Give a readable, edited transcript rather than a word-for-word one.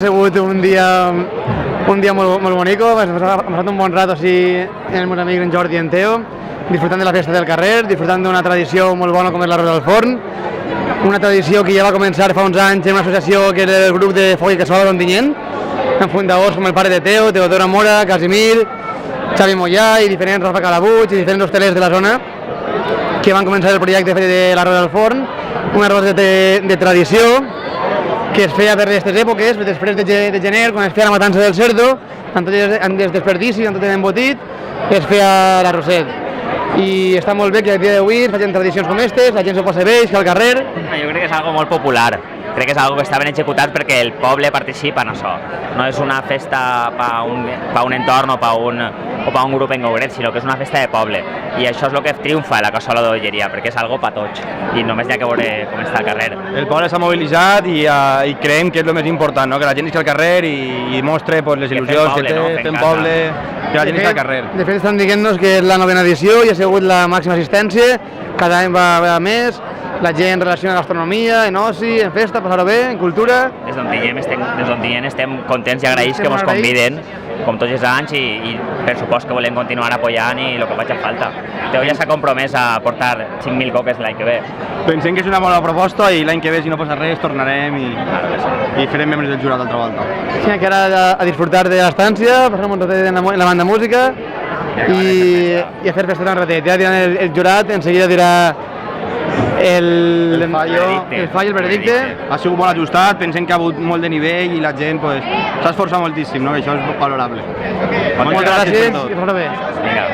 Ha sigut un dia molt bonico, hem passat un bon rato així amb els meus amics en Jordi i en Teo, disfrutant de la festa del carrer, disfrutant d'una tradició molt bona com és l'arròs al forn, una tradició que ja va començar fa uns anys en una associació que era el grup de foc i cassola d'Ontinyent, amb fundadors com el pare de Teo, Teodora Mora, Casimir, Xavi Mollà i diferents Rafa Calabuig i diferents hostelers de la zona que van començar el projecte de l'arròs al forn, un arròs de tradició que es feia per aquestes èpoques, després de gener, quan es feia la matança del cerdo, amb tots els desperdicis, amb tot l'embotit, es feia l'arrosset. I està molt bé que a dia d'avui es facin tradicions com aquestes, la gent s'ho posa bé, que al carrer. Jo crec que és algo molt popular, crec que és algo que està ben executat perquè el poble participa en això. No és una festa per un entorn o per un grup en concret, sinó que és una festa de poble. I això és el que triomfa la cassola d'Olleria, perquè és algo per tots i només hi ha que veure com està al carrer. El poble s'ha mobilitzat i creiem que és el més important, no? Que la gent estigui al carrer i mostre les il·lusions que té, fent poble, que la gent estigui al carrer. De fet estan dient-nos que és la 9ª edició i ha sigut la màxima assistència, cada any va més, la gent relaciona gastronomia, en oci, en festa, passar-ho bé, en cultura. Des d'Ontinyent estem contents i agraïts que ens conviden, com tots els anys, i per supost que volem continuar apoyant i el que faci falta. Teo ja s'ha compromès a portar 5.000 coques l'any que ve. Pensem que és una bona proposta i l'any que ve, si no passa res, tornarem i farem membres del jurat altra volta. Sí, que ara a disfrutar de l'estància, passar un ratet en la banda de música i a fer festa un ratet. Ja diran el jurat, en seguida dirà el veredicte. Ha sigut molt ajustat, pensem que ha hagut molt de nivell i la gent s'ha esforçat moltíssim, no? Que això és valorable. Moltes gràcies i passar-ho bé. Vinga.